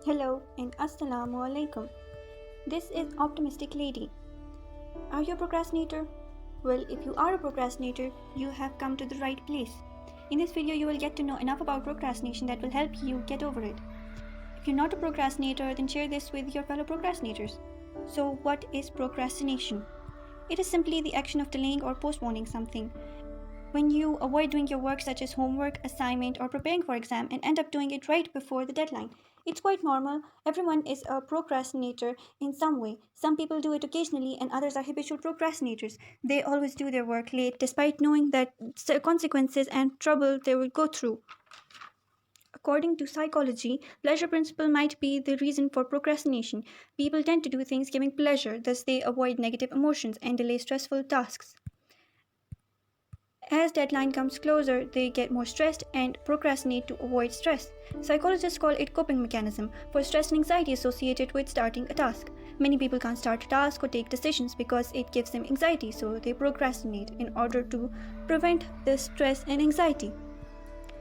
Hello and Assalamu alaikum. This is Optimistic Lady. Are you a procrastinator? Well, if you are a procrastinator, you have come to the right place. In this video, you will get to know enough about procrastination that will help you get over it. If you're not a procrastinator, then share this with your fellow procrastinators. So, what is procrastination? It is simply the action of delaying or postponing something. When you avoid doing your work such as homework, assignment, or preparing for exam and end up doing it right before the deadline. It's quite normal. Everyone is a procrastinator in some way. Some people do it occasionally and others are habitual procrastinators. They always do their work late despite knowing that consequences and trouble they will go through. According to psychology, pleasure principle might be the reason for procrastination. People tend to do things giving pleasure, thus they avoid negative emotions and delay stressful tasks. As deadline comes closer, they get more stressed and procrastinate to avoid stress. Psychologists call it coping mechanism for stress and anxiety associated with starting a task. Many people can't start a task or take decisions because it gives them anxiety, so they procrastinate in order to prevent the stress and anxiety.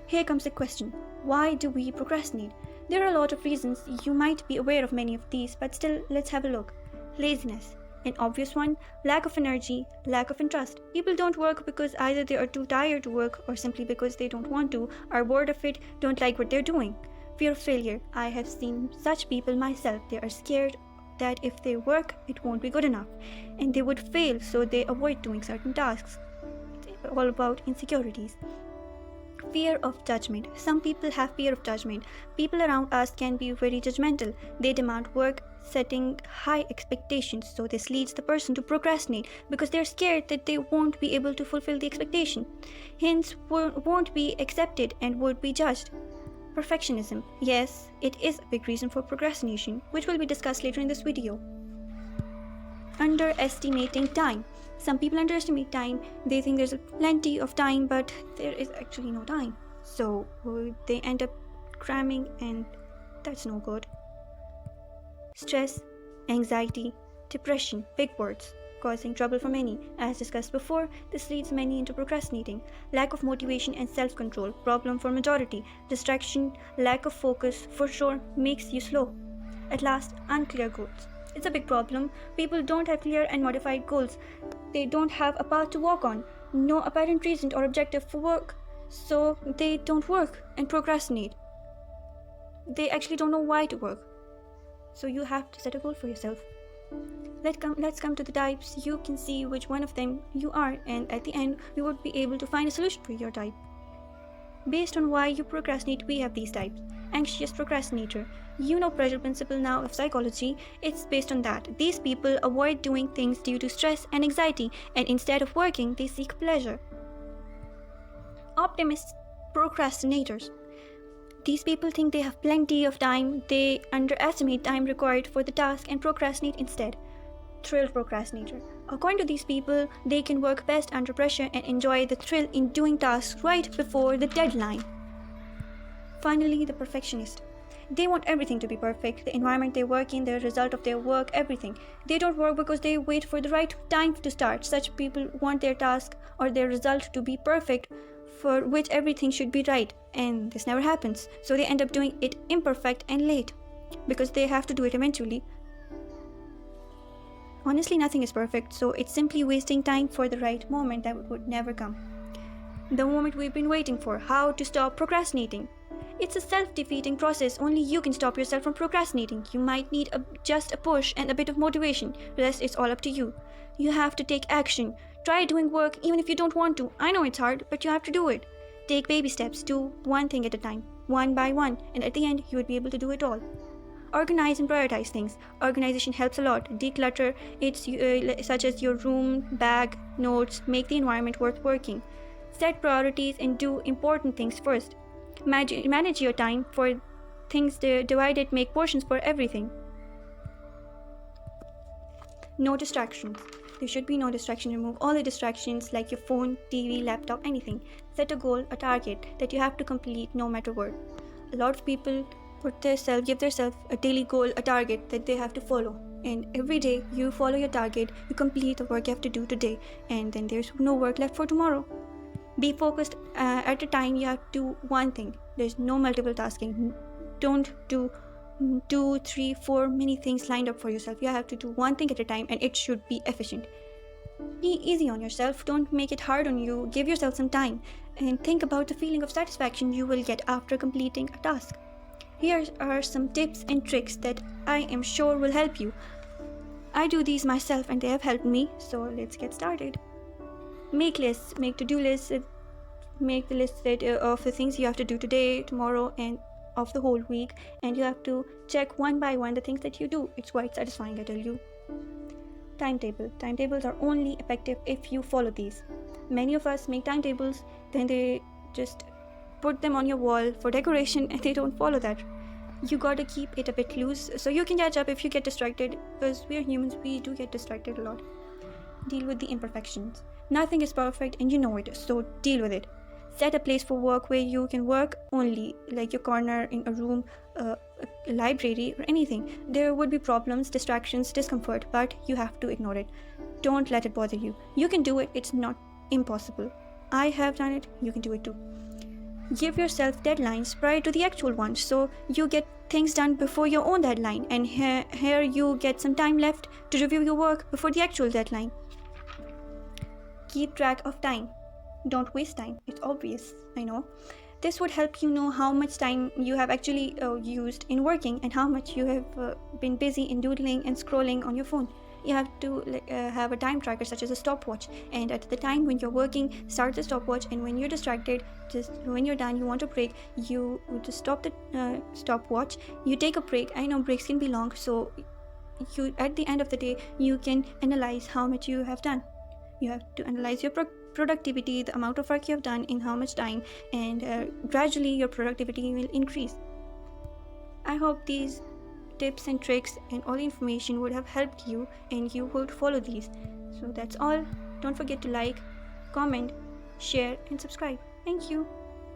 Here comes the question: why do we procrastinate? There are a lot of reasons. You might be aware of many of these, but still, let's have a look. Laziness. An obvious one: lack of energy, lack of interest. People don't work because either they are too tired to work or simply because they don't want to, are bored of it, don't like what they're doing. Fear of failure. I have seen such people myself. They are scared that if they work, it won't be good enough and they would fail, so they avoid doing certain tasks. It's all about insecurities. Fear of judgment. Some people have fear of judgment. People around us can be very judgmental. They demand work, setting high expectations, so this leads the person to procrastinate because they're scared that they won't be able to fulfill the expectation, hence won't be accepted and would be judged. Perfectionism. Yes, it is a big reason for procrastination, which will be discussed later in this video. Underestimating time. Some people underestimate time. They think there's plenty of time, but there is actually no time, so they end up cramming and that's no good. Stress, anxiety, depression, big words, causing trouble for many. As discussed before, this leads many into procrastinating. Lack of motivation and self-control, problem for majority. Distraction, lack of focus, for sure, makes you slow. At last, unclear goals. It's a big problem. People don't have clear and modified goals. They don't have a path to walk on, no apparent reason or objective for work, so they don't work and procrastinate. They actually don't know why to work. So you have to set a goal for yourself. Let's come to the types. You can see which one of them you are, and at the end we would be able to find a solution for your type. Based on why you procrastinate, we have these types. Anxious procrastinator. You know pressure principle now of psychology. It's based on that. These people avoid doing things due to stress and anxiety, and instead of working, they seek pleasure. Optimist procrastinators. These people think they have plenty of time. They underestimate time required for the task and procrastinate instead. Thrill procrastinator. According to these people, they can work best under pressure and enjoy the thrill in doing tasks right before the deadline. Finally, the perfectionist. They want everything to be perfect, the environment they work in, the result of their work, everything. They don't work because they wait for the right time to start. Such people want their task or their result to be perfect, for which everything should be right, and this never happens. So they end up doing it imperfect and late because they have to do it eventually. Honestly, nothing is perfect, so it's simply wasting time for the right moment that would never come. The moment we've been waiting for. How to stop procrastinating. It's a self-defeating process. Only you can stop yourself from procrastinating. You might need just a push and a bit of motivation. The rest is all up to you. You have to take action. Try doing work even if you don't want to. I know it's hard, but you have to do it. Take baby steps. Do one thing at a time, one by one, and at the end, you would be able to do it all. Organize and prioritize things. Organization helps a lot. Declutter, such as your room, bag, notes, make the environment worth working. Set priorities and do important things first. Manage your time for things divided, make portions for everything. No distractions. There should be no distraction. Remove all the distractions like your phone, TV, laptop, anything. Set a goal, a target that you have to complete no matter what. A lot of people give themselves a daily goal, a target that they have to follow. And every day you follow your target, you complete the work you have to do today, and then there's no work left for tomorrow. Be focused at a time. You have to do one thing. There's no multiple tasking. Don't do 2, 3, 4 many things lined up for yourself. You have to do one thing at a time, and it should be efficient. Be easy on yourself. Don't make it hard on you. Give yourself some time and think about the feeling of satisfaction you will get after completing a task. Here are some tips and tricks that I am sure will help you. I do these myself and they have helped me, so let's get started. Make lists, make to-do lists, make the list of the things you have to do today, tomorrow, and of the whole week, and you have to check one by one the things that you do. It's quite satisfying, I tell you. Timetables are only effective if you follow these. Many of us make timetables, then they just put them on your wall for decoration and they don't follow that. You gotta keep it a bit loose so you can catch up if you get distracted, because we are humans, we do get distracted a lot. Deal with the imperfections. Nothing is perfect and you know it, so deal with it. Set a place for work where you can work only, like your corner in a room, a library, or anything. There would be problems, distractions, discomfort, but you have to ignore it. Don't let it bother you. You can do it, it's not impossible. I have done it, you can do it too. Give yourself deadlines prior to the actual one, so you get things done before your own deadline, and here you get some time left to review your work before the actual deadline. Keep track of time. Don't waste time. It's obvious, I know. This would help you know how much time you have actually used in working and how much you have been busy in doodling and scrolling on your phone. You have to have a time tracker such as a stopwatch, and at the time when you're working, start the stopwatch, and when you're distracted, just when you're done, you want a break, you just stop the stopwatch, you take a break. I know breaks can be long, so you at the end of the day you can analyze how much you have done. You have to analyze your productivity, the amount of work you have done in how much time, and gradually your productivity will increase. I hope these tips and tricks and all the information would have helped you and you would follow these. So that's all. Don't forget to like, comment, share, and subscribe. Thank you.